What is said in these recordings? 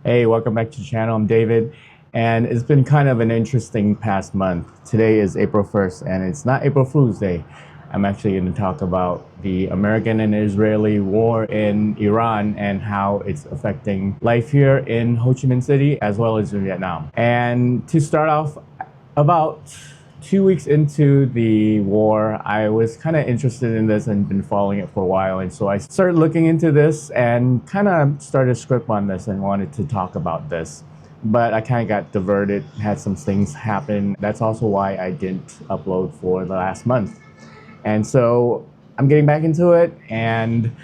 Hey, welcome back to the channel. I'm David, and it's been kind of an interesting past month. Today is April 1st, and it's not April Fool's Day. I'm actually going to talk about the American and Israeli war in Iran and how it's affecting life here in Ho Chi Minh City as well as in Vietnam. And to start off, about 2 weeks into the war, I was kind of interested in this and been following it for a while. And so I started looking into this and kind of started a script on this and wanted to talk about this. But I kind of got diverted, had some things happen. That's also why I didn't upload for the last month. And so I'm getting back into it, and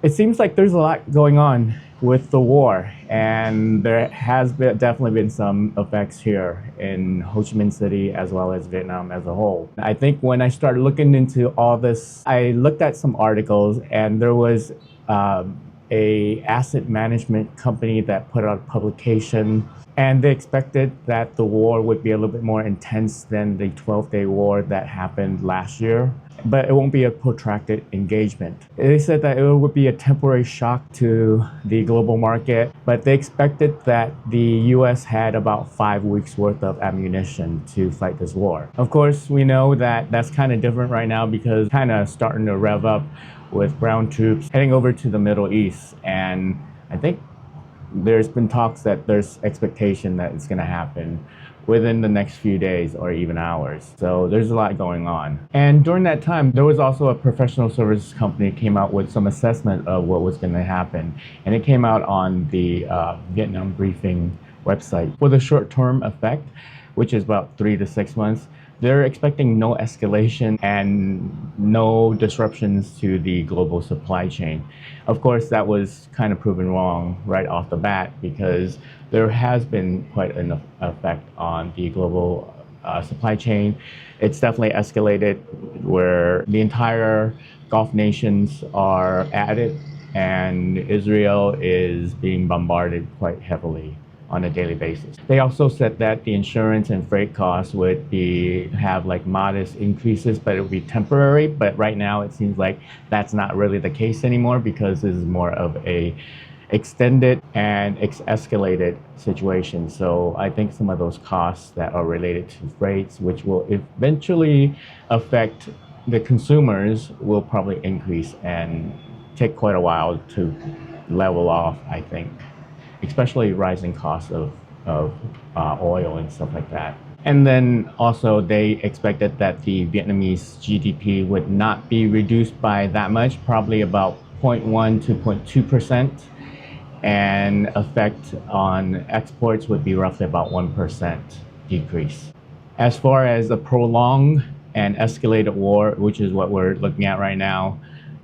it seems like there's a lot going on with the war, and there has definitely been some effects here in Ho Chi Minh City as well as Vietnam as a whole. I think when I started looking into all this, I looked at some articles, and there was a asset management company that put out a publication, and they expected that the war would be a little bit more intense than the 12-day war that happened last year, but it won't be a protracted engagement. They said that it would be a temporary shock to the global market, but they expected that the US had about 5 weeks worth of ammunition to fight this war. Of course, we know that that's kind of different right now because kind of starting to rev up with ground troops heading over to the Middle East, and I think there's been talks that there's expectation that it's going to happen within the next few days or even hours. So there's a lot going on. And during that time, there was also a professional services company came out with some assessment of what was going to happen. And it came out on the Vietnam Briefing website. For the short-term effect, which is about 3 to 6 months, they're expecting no escalation and no disruptions to the global supply chain. Of course, that was kind of proven wrong right off the bat because there has been quite an effect on the global supply chain. It's definitely escalated where the entire Gulf nations are at it, and Israel is being bombarded quite heavily on a daily basis. They also said that the insurance and freight costs would have like modest increases, but it would be temporary. But right now it seems like that's not really the case anymore because this is more of a extended and escalated situation. So I think some of those costs that are related to freights, which will eventually affect the consumers, will probably increase and take quite a while to level off, I think, especially rising costs of oil and stuff like that. And then also they expected that the Vietnamese GDP would not be reduced by that much, probably about 0.1 to 0.2%, and effect on exports would be roughly about 1% decrease. As far as a prolonged and escalated war, which is what we're looking at right now,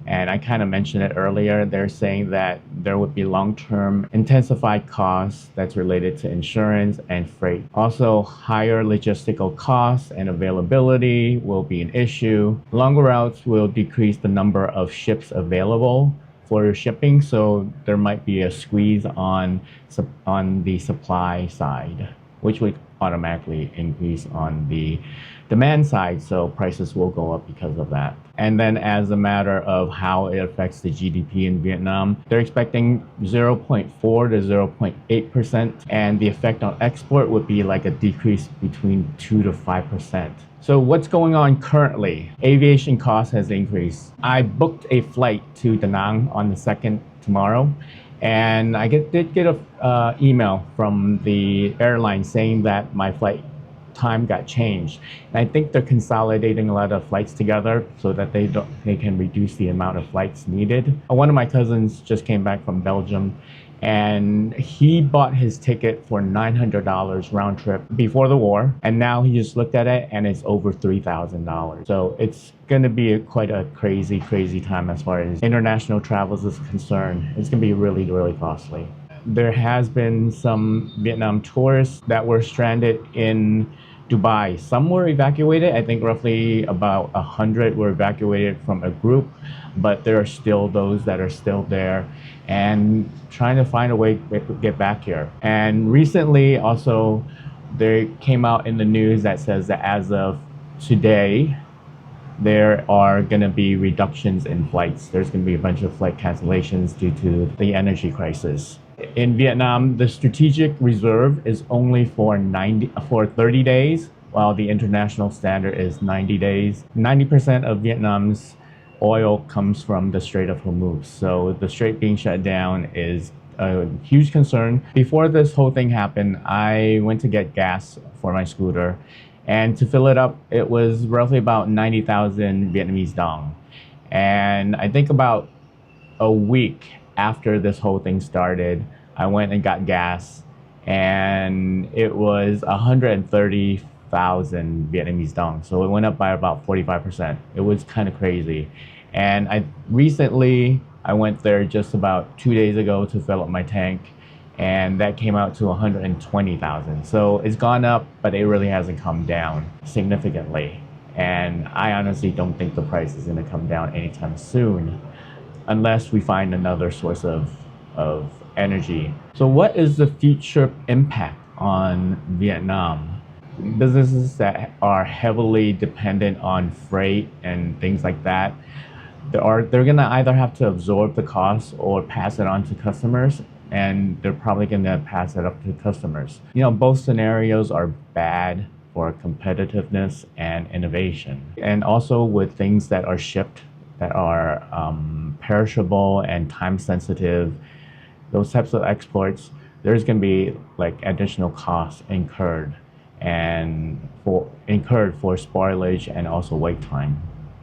and I kind of mentioned it earlier, they're saying that there would be long-term intensified costs that's related to insurance and freight. Also, higher logistical costs and availability will be an issue. Longer routes will decrease the number of ships available for shipping, so there might be a squeeze on the supply side, which would automatically increase on the demand side, so prices will go up because of that. And then as a matter of how it affects the GDP in Vietnam, they're expecting 0.4 to 0.8%, and the effect on export would be like a decrease between 2 to 5%. So what's going on currently? Aviation cost has increased. I booked a flight to Da Nang on the 2nd tomorrow, and I did get a email from the airline saying that my flight time got changed. And I think they're consolidating a lot of flights together so that they can reduce the amount of flights needed. One of my cousins just came back from Belgium, and he bought his ticket for $900 round trip before the war, and now he just looked at it and it's over $3,000. So it's going to be quite a crazy time as far as international travels is concerned. It's going to be really, really costly. There has been some Vietnam tourists that were stranded in Dubai. Some were evacuated. I think roughly about 100 were evacuated from a group, but there are still those that are still there and trying to find a way to get back here. And recently also there came out in the news that says that as of today, there are going to be reductions in flights. There's going to be a bunch of flight cancellations due to the energy crisis. In Vietnam, the strategic reserve is only for 30 days, while the international standard is 90 days. 90% of Vietnam's oil comes from the Strait of Hormuz. So the strait being shut down is a huge concern. Before this whole thing happened, I went to get gas for my scooter, and to fill it up, it was roughly about 90,000 Vietnamese dong. And I think about a week after this whole thing started, I went and got gas, and it was 130,000 Vietnamese dong. So it went up by about 45%. It was kind of crazy. And I went there just about 2 days ago to fill up my tank, and that came out to 120,000. So it's gone up, but it really hasn't come down significantly. And I honestly don't think the price is going to come down anytime soon, unless we find another source of energy. So what is the future impact on Vietnam? Businesses that are heavily dependent on freight and things like that, they're gonna either have to absorb the cost or pass it on to customers, and they're probably gonna pass it up to customers. Both scenarios are bad for competitiveness and innovation. And also with things that are shipped that are perishable and time sensitive, those types of exports, there's going to be like additional costs incurred for spoilage and also wait time.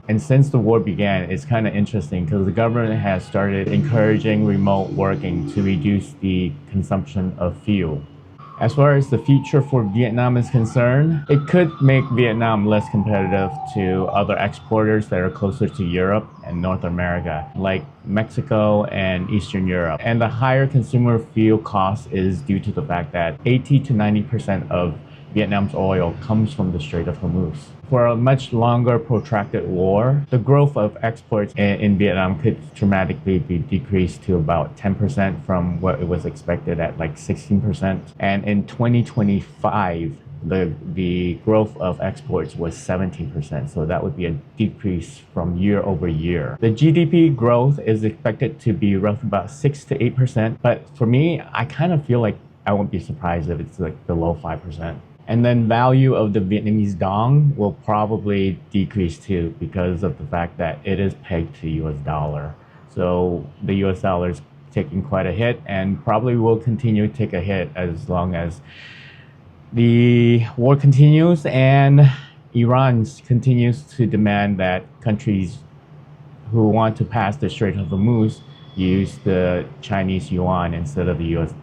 And since the war began, it's kind of interesting because the government has started encouraging remote working to reduce the consumption of fuel. As far as the future for Vietnam is concerned, it could make Vietnam less competitive to other exporters that are closer to Europe and North America, like Mexico and Eastern Europe. And the higher consumer fuel cost is due to the fact that 80 to 90% of Vietnam's oil comes from the Strait of Hormuz. For a much longer protracted war, the growth of exports in Vietnam could dramatically be decreased to about 10% from what it was expected at like 16%. And in 2025, the growth of exports was 17%. So that would be a decrease from year over year. The GDP growth is expected to be roughly about 6 to 8%. But for me, I kind of feel like I won't be surprised if it's like below 5%. And then value of the Vietnamese dong will probably decrease too because of the fact that it is pegged to US dollar. So the US dollar is taking quite a hit and probably will continue to take a hit as long as the war continues and Iran continues to demand that countries who want to pass the Strait of Hormuz use the Chinese yuan instead of the US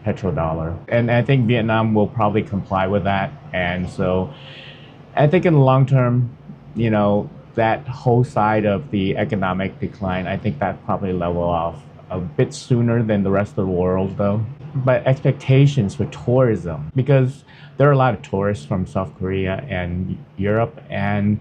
petrodollar. And I think Vietnam will probably comply with that. And so I think in the long term, that whole side of the economic decline, I think that probably level off a bit sooner than the rest of the world though. But expectations for tourism, because there are a lot of tourists from South Korea and Europe, and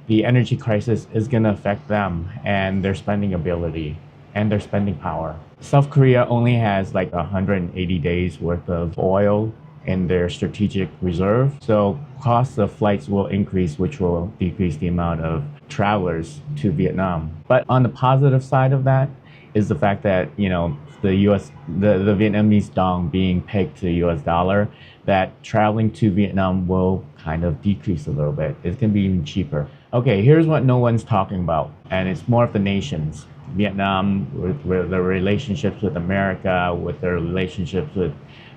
the energy crisis is going to affect them and their spending ability and their spending power. South Korea only has like 180 days worth of oil in their strategic reserve. So costs of flights will increase, which will decrease the amount of travelers to Vietnam. But on the positive side of that is the fact that, the Vietnamese dong being pegged to the US dollar, that traveling to Vietnam will kind of decrease a little bit. It's going to be even cheaper. Okay, here's what no one's talking about, and it's more of the nations. Vietnam, with their relationships with America, with their relationships with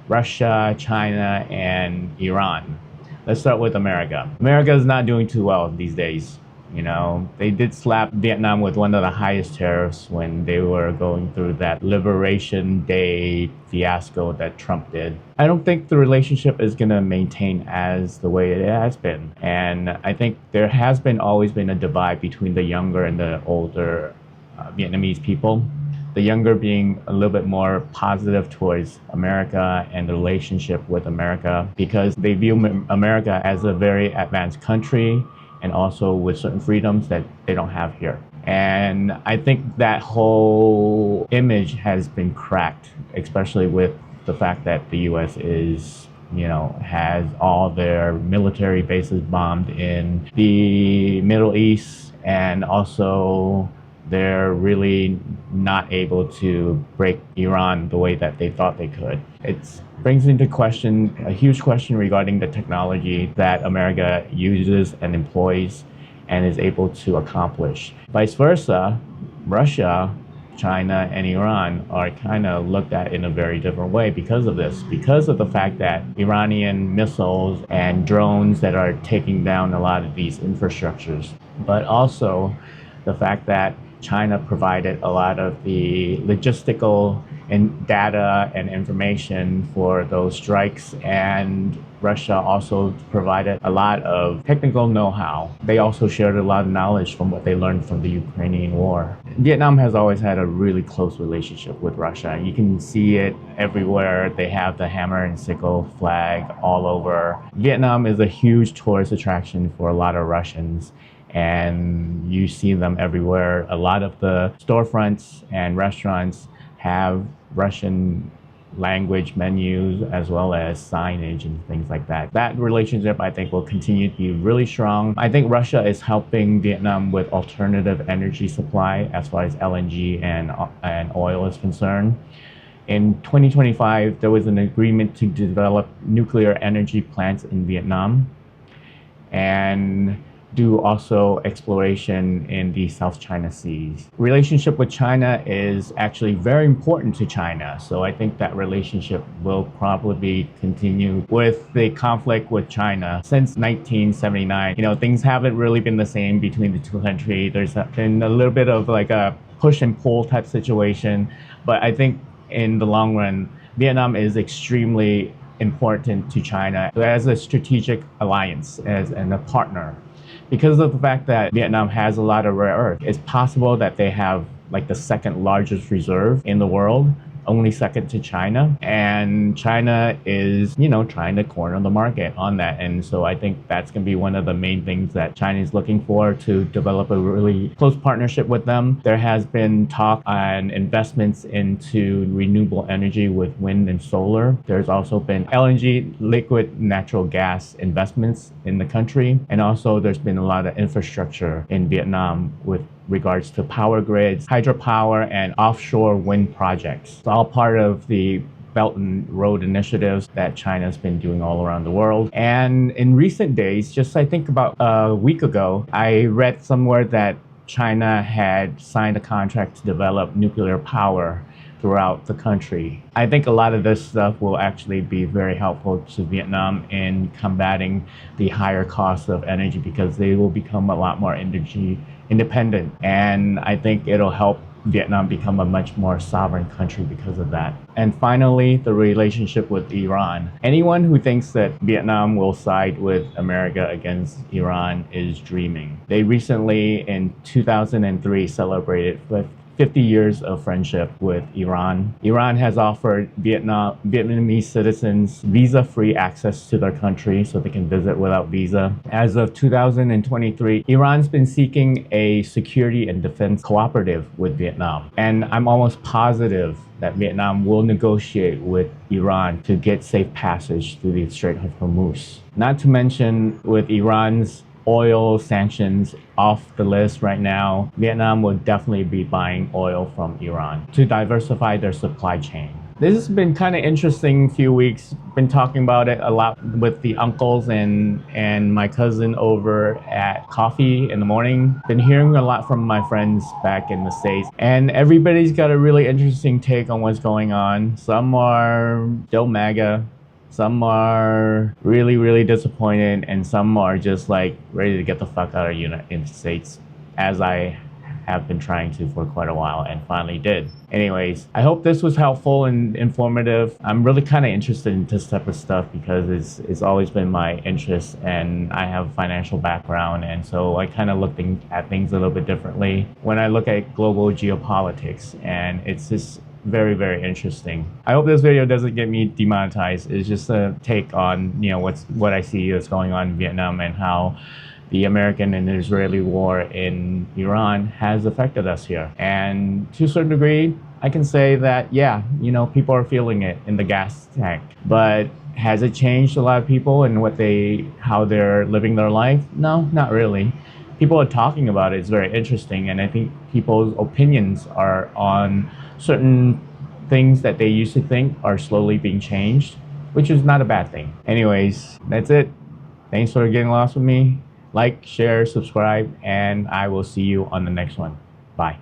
Russia, China, and Iran. Let's start with America. America is not doing too well these days. They did slap Vietnam with one of the highest tariffs when they were going through that Liberation Day fiasco that Trump did. I don't think the relationship is going to maintain as the way it has been. And I think there has always been a divide between the younger and the older Vietnamese people. The younger being a little bit more positive towards America and the relationship with America because they view America as a very advanced country and also with certain freedoms that they don't have here. And I think that whole image has been cracked, especially with the fact that the US has all their military bases bombed in the Middle East and also they're really not able to break Iran the way that they thought they could. It brings into question a huge question regarding the technology that America uses and employs and is able to accomplish. Vice versa, Russia, China, and Iran are kind of looked at in a very different way because of this, because of the fact that Iranian missiles and drones that are taking down a lot of these infrastructures, but also the fact that China provided a lot of the logistical and data and information for those strikes, and Russia also provided a lot of technical know-how. They also shared a lot of knowledge from what they learned from the Ukrainian war. Vietnam has always had a really close relationship with Russia. You can see it everywhere. They have the hammer and sickle flag all over. Vietnam is a huge tourist attraction for a lot of Russians, and you see them everywhere. A lot of the storefronts and restaurants have Russian language menus as well as signage and things like that. That relationship, I think, will continue to be really strong. I think Russia is helping Vietnam with alternative energy supply as far as LNG and oil is concerned. In 2025, there was an agreement to develop nuclear energy plants in Vietnam and do also exploration in the South China Seas. Relationship with China is actually very important to China, so I think that relationship will probably continue with the conflict with China. Since 1979, things haven't really been the same between the two countries. There's been a little bit of like a push and pull type situation, but I think in the long run, Vietnam is extremely important to China as a strategic alliance and a partner. Because of the fact that Vietnam has a lot of rare earth, it's possible that they have like the second largest reserve in the world, only second to China. And China is, trying to corner the market on that. And so I think that's going to be one of the main things that China is looking for, to develop a really close partnership with them. There has been talk on investments into renewable energy with wind and solar. There's also been LNG, liquid natural gas investments in the country. And also there's been a lot of infrastructure in Vietnam with regards to power grids, hydropower, and offshore wind projects. It's all part of the Belt and Road initiatives that China's been doing all around the world. And in recent days, just I think about a week ago, I read somewhere that China had signed a contract to develop nuclear power throughout the country. I think a lot of this stuff will actually be very helpful to Vietnam in combating the higher cost of energy, because they will become a lot more energy independent. And I think it'll help Vietnam become a much more sovereign country because of that. And finally, the relationship with Iran. Anyone who thinks that Vietnam will side with America against Iran is dreaming. They recently, in 2003, celebrated 50 years of friendship with Iran. Iran has offered Vietnamese citizens visa-free access to their country so they can visit without visa. As of 2023, Iran's been seeking a security and defense cooperative with Vietnam. And I'm almost positive that Vietnam will negotiate with Iran to get safe passage through the Strait of Hormuz. Not to mention, with Iran's oil sanctions off the list right now, Vietnam will definitely be buying oil from Iran to diversify their supply chain. This has been kind of interesting few weeks. Been talking about it a lot with the uncles and my cousin over at coffee in the morning. Been hearing a lot from my friends back in the States, and everybody's got a really interesting take on what's going on. Some are still MAGA, some are really, really disappointed, and some are just like ready to get the fuck out of the United States, as I have been trying to for quite a while and finally did. Anyways, I hope this was helpful and informative. I'm really kind of interested in this type of stuff because it's always been my interest, and I have a financial background, and so I kind of look at things a little bit differently when I look at global geopolitics, and it's just very, very interesting. I hope this video doesn't get me demonetized. It's just a take on what I see is going on in Vietnam and how the American and Israeli war in Iran has affected us here. And to a certain degree, I can say that, yeah, people are feeling it in the gas tank. But has it changed a lot of people and how they're living their life? No, not really. people are talking about it is very interesting, and I think people's opinions are on certain things that they used to think are slowly being changed, which is not a bad thing. Anyways, that's it. Thanks for getting lost with me. Like, share, subscribe, and I will see you on the next one. Bye.